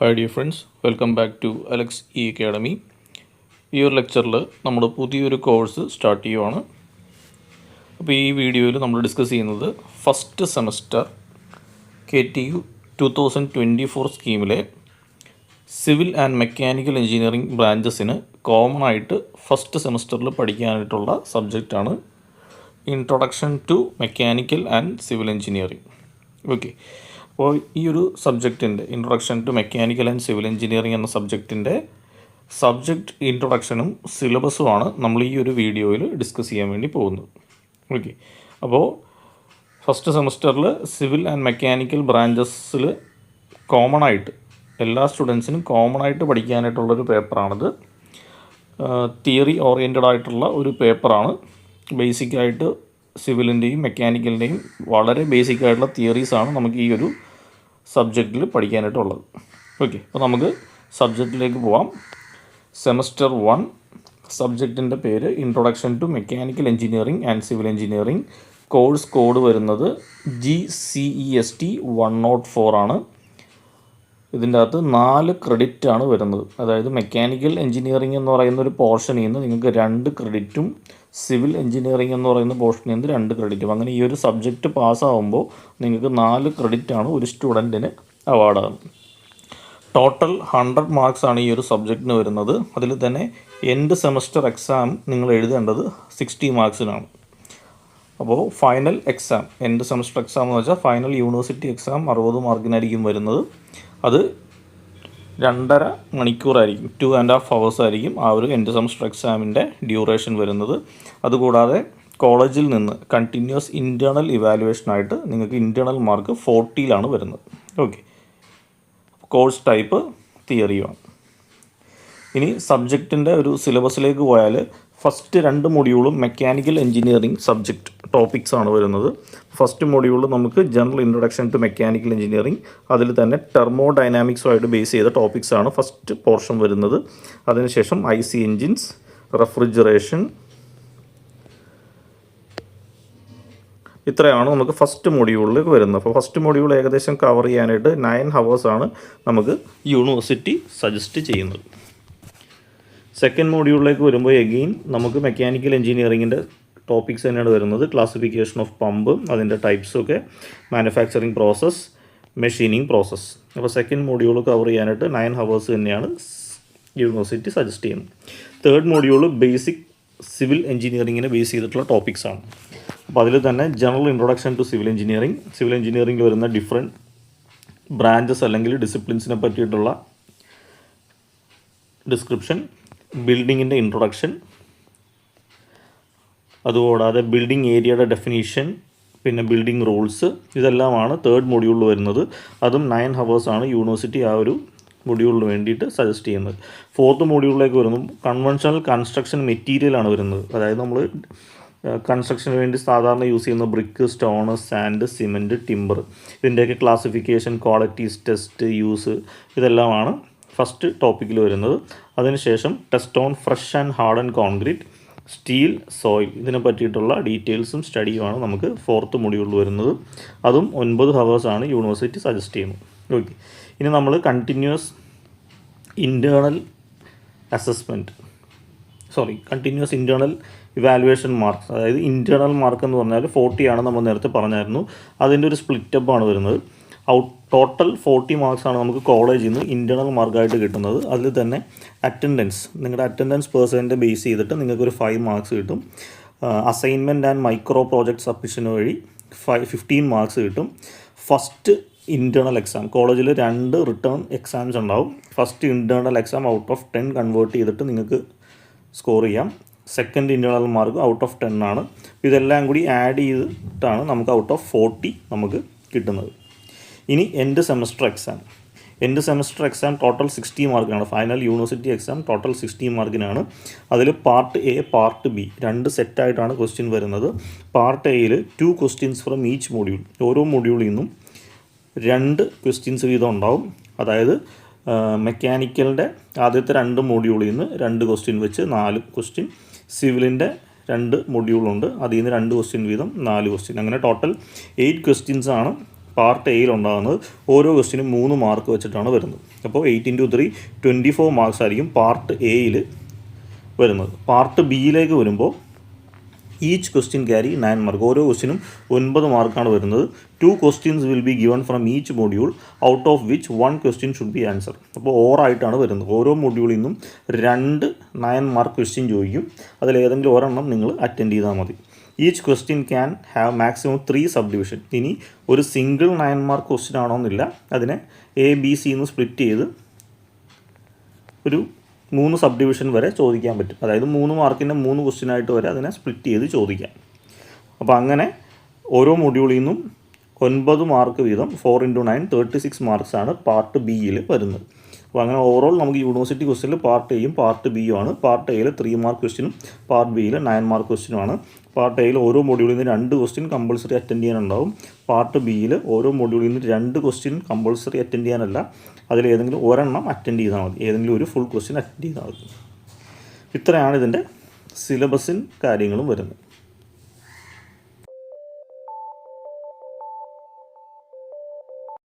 Hi dear friends, welcome back to Alex E Academy. ഈ ഒരു ലെക്ചറിൽ നമ്മൾ പുതിയൊരു കോഴ്സ് സ്റ്റാർട്ട് ചെയ്യുവാണ്. അപ്പോൾ ഈ വീഡിയോയിൽ നമ്മൾ ഡിസ്കസ് ചെയ്യുന്നത് ഫസ്റ്റ് സെമസ്റ്റർ KTU 2024 സ്കീമിലെ സിവിൽ ആൻഡ് മെക്കാനിക്കൽ എഞ്ചിനീയറിംഗ് ബ്രാഞ്ചസിന് കോമൺ ആയിട്ട് ഫസ്റ്റ് സെമസ്റ്ററിൽ പഠിക്കാനായിട്ടുള്ള സബ്ജക്റ്റാണ് introduction to mechanical and civil engineering. Okay, അപ്പോൾ ഈ ഒരു സബ്ജക്റ്റിൻ്റെ introduction to mechanical and civil engineering എന്ന സബ്ജക്റ്റിൻ്റെ സബ്ജക്റ്റ് ഇൻട്രൊഡക്ഷനും സിലബസുമാണ് നമ്മൾ ഈ ഒരു വീഡിയോയിൽ ഡിസ്കസ് ചെയ്യാൻ വേണ്ടി പോകുന്നത്. ഓക്കെ, അപ്പോൾ ഫസ്റ്റ് സെമസ്റ്ററിൽ സിവിൽ ആൻഡ് മെക്കാനിക്കൽ ബ്രാഞ്ചസിൽ കോമൺ ആയിട്ട് എല്ലാ സ്റ്റുഡൻസിനും കോമൺ ആയിട്ട് പഠിക്കാനായിട്ടുള്ളൊരു പേപ്പറാണിത്. തിയറി ഓറിയൻറ്റഡ് ആയിട്ടുള്ള ഒരു പേപ്പറാണ്. ബേസിക്കായിട്ട് സിവിലിൻ്റെയും മെക്കാനിക്കലിൻ്റെയും വളരെ ബേസിക് ആയിട്ടുള്ള തിയറീസാണ് നമുക്ക് ഈ ഒരു സബ്ജക്റ്റിൽ പഠിക്കാനായിട്ടുള്ളത്. ഓക്കെ, അപ്പോൾ നമുക്ക് സബ്ജക്റ്റിലേക്ക് പോവാം. സെമസ്റ്റർ 1 സബ്ജക്റ്റിൻ്റെ പേര് introduction to mechanical engineering and civil engineering. Course code വരുന്നത് GCEST 104 ആണ്. ഇതിൻ്റെ അകത്ത് 4 ക്രെഡിറ്റ് ആണ് വരുന്നത്. അതായത് മെക്കാനിക്കൽ എഞ്ചിനീയറിംഗ് എന്ന് പറയുന്ന ഒരു പോർഷനിൽ നിന്ന് നിങ്ങൾക്ക് 2 ക്രെഡിറ്റും സിവിൽ എഞ്ചിനീയറിംഗ് എന്ന് പറയുന്ന പോർഷനിൽ നിന്ന് 2 ക്രെഡിറ്റും, അങ്ങനെ ഈ ഒരു സബ്ജക്റ്റ് പാസ്സാകുമ്പോൾ നിങ്ങൾക്ക് 4 ക്രെഡിറ്റാണ് ഒരു സ്റ്റുഡൻറ്റിന് അവാർഡാകുന്നത്. ടോട്ടൽ 100 മാർക്സ് ആണ് ഈ ഒരു സബ്ജക്റ്റിന് വരുന്നത്. അതിൽ തന്നെ എൻഡ് സെമസ്റ്റർ എക്സാം നിങ്ങൾ എഴുതേണ്ടത് 60 മാർക്സിനാണ്. അപ്പോൾ final exam, end semester exam എന്ന് വെച്ചാൽ ഫൈനൽ യൂണിവേഴ്സിറ്റി എക്സാം 60 മാർക്കിനായിരിക്കും വരുന്നത്. അത് 2.5 മണിക്കൂറായിരിക്കും, 2.5 hours ആയിരിക്കും ആ ഒരു എൻഡ് സെമസ്റ്റർ എക്സാമിൻ്റെ ഡ്യൂറേഷൻ വരുന്നത്. അതുകൂടാതെ കോളേജിൽ നിന്ന് കണ്ടിന്യൂസ് ഇൻറ്റേർണൽ ഇവാലുവേഷനായിട്ട് നിങ്ങൾക്ക് ഇൻറ്റേർണൽ മാർക്ക് 40 വരുന്നത്. ഓക്കെ, കോഴ്സ് ടൈപ്പ് തിയറിയുമാണ്. ഇനി സബ്ജക്റ്റിൻ്റെ ഒരു സിലബസിലേക്ക് പോയാൽ ഫസ്റ്റ് 2 മൊഡ്യൂളും മെക്കാനിക്കൽ എഞ്ചിനീയറിംഗ് സബ്ജക്റ്റ് ടോപ്പിക്സ് ആണ് വരുന്നത്. ഫസ്റ്റ് മൊഡ്യൂളിൽ നമുക്ക് general introduction to mechanical engineering, അതിൽ തന്നെ ടെർമോ ഡൈനാമിക്സുമായിട്ട് ബേസ് ചെയ്ത ടോപ്പിക്സ് ആണ് ഫസ്റ്റ് പോർഷൻ വരുന്നത്. അതിനുശേഷം IC എൻജിൻസ്, റെഫ്രിജറേഷൻ, ഇത്രയാണ് നമുക്ക് ഫസ്റ്റ് മൊഡ്യൂളിലേക്ക് വരുന്നത്. അപ്പോൾ ഫസ്റ്റ് മൊഡ്യൂൾ ഏകദേശം കവർ ചെയ്യാനായിട്ട് 9 hours ആണ് നമുക്ക് യൂണിവേഴ്സിറ്റി സജസ്റ്റ് ചെയ്യുന്നത്. സെക്കൻഡ് മൊഡ്യൂളിലേക്ക് വരുമ്പോൾ എഗെയിൻ നമുക്ക് മെക്കാനിക്കൽ എഞ്ചിനീയറിങ്ങിൻ്റെ ടോപ്പിക്സ് തന്നെയാണ് വരുന്നത്. ക്ലാസിഫിക്കേഷൻ ഓഫ് പമ്പ്, അതിൻ്റെ ടൈപ്സൊക്കെ, മാനുഫാക്ചറിങ് പ്രോസസ്സ്, മെഷീനിങ് പ്രോസസ്സ്. അപ്പോൾ സെക്കൻഡ് മൊഡ്യൂൾ കവർ ചെയ്യാനായിട്ട് 9 hours തന്നെയാണ് യൂണിവേഴ്സിറ്റി സജസ്റ്റ് ചെയ്യുന്നത്. തേർഡ് മൊഡ്യൂൾ ബേസിക് സിവിൽ എഞ്ചിനീയറിങ്ങിനെ ബേസ് ചെയ്തിട്ടുള്ള ടോപ്പിക്സാണ്. അപ്പോൾ അതിൽ തന്നെ general introduction to civil engineering, civil എഞ്ചിനീയറിംഗിൽ വരുന്ന ഡിഫറെൻറ്റ് ബ്രാഞ്ചസ് അല്ലെങ്കിൽ ഡിസിപ്ലിൻസിനെ പറ്റിയിട്ടുള്ള ഡിസ്ക്രിപ്ഷൻ, ബിൽഡിങ്ങിൻ്റെ ഇൻട്രൊഡക്ഷൻ, അതുകൂടാതെ ബിൽഡിംഗ് ഏരിയയുടെ ഡെഫിനീഷൻ, പിന്നെ ബിൽഡിംഗ് റൂൾസ്, ഇതെല്ലാമാണ് തേർഡ് മൊഡ്യൂളിൽ വരുന്നത്. അതും 9 hours ആണ് യൂണിവേഴ്സിറ്റി ആ ഒരു മൊഡ്യൂളിന് വേണ്ടിയിട്ട് സജസ്റ്റ് ചെയ്യുന്നത്. ഫോർത്ത് മൊഡ്യൂളിലേക്ക് വരുമ്പോൾ കൺവെൻഷണൽ കൺസ്ട്രക്ഷൻ മെറ്റീരിയലാണ് വരുന്നത്. അതായത് നമ്മൾ കൺസ്ട്രക്ഷന് വേണ്ടി സാധാരണ യൂസ് ചെയ്യുന്ന brick, stone, sand, cement, timber, ഇതിൻ്റെയൊക്കെ ക്ലാസിഫിക്കേഷൻ, ക്വാളിറ്റീസ് ടെസ്റ്റ്, യൂസ്, ഇതെല്ലാമാണ് ഫസ്റ്റ് ടോപ്പിക്കിൽ വരുന്നത്. അതിനുശേഷം test on fresh and hard and concrete, steel, soil, ഇതിനെ പറ്റിയിട്ടുള്ള ഡീറ്റെയിൽസും സ്റ്റഡിയുമാണ് നമുക്ക് ഫോർത്ത് മൊഡ്യൂളിൽ വരുന്നത്. അതും 9 hours ആണ് യൂണിവേഴ്സിറ്റി സജസ്റ്റ് ചെയ്യുന്നത്. ഓക്കെ, ഇനി നമ്മൾ continuous internal continuous internal evaluation marks, അതായത് ഇൻറ്റേർണൽ മാർക്ക് എന്ന് പറഞ്ഞാൽ 40 ആണ്, നമ്മൾ നേരത്തെ പറഞ്ഞായിരുന്നു. അതിൻ്റെ ഒരു സ്പ്ലിറ്റപ്പാണ് വരുന്നത്. ടോട്ടൽ 40 മാർക്സ് ആണ് നമുക്ക് കോളേജിൽ നിന്ന് ഇൻറ്റേർണൽ മാർക്കായിട്ട് കിട്ടുന്നത്. അതിൽ തന്നെ അറ്റൻഡൻസ്, നിങ്ങളുടെ അറ്റൻഡൻസ് പെർസെൻറ്റ് ബേസ് ചെയ്തിട്ട് നിങ്ങൾക്കൊരു 5 മാർക്സ് കിട്ടും. Assignment and micro project submission വഴി 15 മാർക്സ് കിട്ടും. ഫസ്റ്റ് ഇൻറ്റേർണൽ എക്സാം, കോളേജിൽ 2 റിട്ടേൺ എക്സാംസ് ഉണ്ടാവും. First internal exam out of 10 convert ചെയ്തിട്ട് നിങ്ങൾക്ക് സ്കോർ ചെയ്യാം. Second internal mark out of 10 ആണ്. ഇതെല്ലാം കൂടി ആഡ് ചെയ്തിട്ടാണ് നമുക്ക് ഔട്ട് ഓഫ് 40 നമുക്ക് കിട്ടുന്നത്. ഇനി എൻഡ് സെമസ്റ്റർ എക്സാം ടോട്ടൽ 60 മാർക്കിനാണ്. ഫൈനൽ യൂണിവേഴ്സിറ്റി എക്സാം ടോട്ടൽ 60 മാർക്കിനാണ്. അതിൽ പാർട്ട് എ, പാർട്ട് ബി 2 സെറ്റായിട്ടാണ് ക്വസ്റ്റ്യൻ വരുന്നത്. പാർട്ട് എയിൽ 2 questions ഫ്രം ഈച്ച് മൊഡ്യൂൾ, ഓരോ മൊഡ്യൂളിൽ നിന്നും 2 questions വീതം ഉണ്ടാവും. അതായത് മെക്കാനിക്കലിൻ്റെ ആദ്യത്തെ 2 മൊഡ്യൂളിൽ നിന്ന് 2 question വെച്ച് 4 question, സിവിലിൻ്റെ 2 മൊഡ്യൂളുണ്ട്, അതിൽ നിന്ന് 2 question വീതം 4 question, അങ്ങനെ ടോട്ടൽ 8 questions ആണ് പാർട്ട് എയിലുണ്ടാകുന്നത് ഓരോ ക്വസ്റ്റിനും 3 മാർക്ക് വെച്ചിട്ടാണ് വരുന്നത്. അപ്പോൾ 8 × 3 24 മാർക്സ് ആയിരിക്കും പാർട്ട് എയിൽ വരുന്നത്. പാർട്ട് ബിയിലേക്ക് വരുമ്പോൾ ഈച്ച് ക്വസ്റ്റ്യൻ ക്യാരി 9 മാർക്ക്. ഓരോ ക്വസ്റ്റിനും 9 മാർക്കാണ് വരുന്നത്. 2 questions will be given from each module out of which 1 question should be answer. അപ്പോൾ ഓറായിട്ടാണ് വരുന്നത്. ഓരോ മൊഡ്യൂളിൽ നിന്നും 2 9 മാർക്ക് ക്വസ്റ്റ്യൻ ചോദിക്കും. അതിലേതെങ്കിലും ഒരെണ്ണം നിങ്ങൾ അറ്റൻഡ് ചെയ്താൽ മതി. Each question can have maximum 3 sub division. ഇനി ഒരു സിംഗിൾ 9 മാർക്ക് ക്വസ്റ്റ്യൻ ആണോന്നില്ല, അതിനെ ABC എന്ന് സ്പ്ലിറ്റ് ചെയ്ത് ഒരു 3 സബ് ഡിവിഷൻ വരെ ചോദിക്കാൻ പറ്റും. അതായത് 3 മാർക്കിൻ്റെ 3 ക്വസ്റ്റ്യനായിട്ട് വരെ അതിനെ സ്പ്ലിറ്റ് ചെയ്ത് ചോദിക്കാം. അപ്പോൾ അങ്ങനെ ഓരോ മൊഡ്യൂളിൽ നിന്നും 9 മാർക്ക് വീതം 4 × 9 36 മാർക്സാണ് പാർട്ട് ബിയിൽ വരുന്നത്. അപ്പോൾ അങ്ങനെ ഓവറോൾ നമുക്ക് യൂണിവേഴ്സിറ്റി ക്വസ്റ്റ്യനിൽ പാർട്ട് എയും പാർട്ട് ബിയും ആണ്. പാർട്ട് എയിൽ 3 മാർക്ക് ക്വസ്റ്റ്യനും പാർട്ട് ബിയിൽ 9 മാർക്ക് ക്വസ്റ്റ്യനുമാണ്. പാർട്ട് എയിൽ ഓരോ മൊഡ്യൂളിൽ നിന്ന് 2 ക്വസ്റ്റ്യൻ കമ്പൾസറി അറ്റൻഡ് ചെയ്യാനുണ്ടാവും. പാർട്ട് ബിയിൽ ഓരോ മൊഡ്യൂളിൽ നിന്ന് 2 ക്വസ്റ്റ്യൻ കമ്പൾസറി അറ്റൻഡ് ചെയ്യാനല്ല, അതിലേതെങ്കിലും ഒരെണ്ണം അറ്റൻഡ് ചെയ്താൽ മതി. ഏതെങ്കിലും ഒരു ഫുൾ ക്വസ്റ്റ്യൻ അറ്റൻഡ് ചെയ്താൽ മതി. ഇത്രയാണ് ഇതിൻ്റെ സിലബസും കാര്യങ്ങളും വരുന്നത്.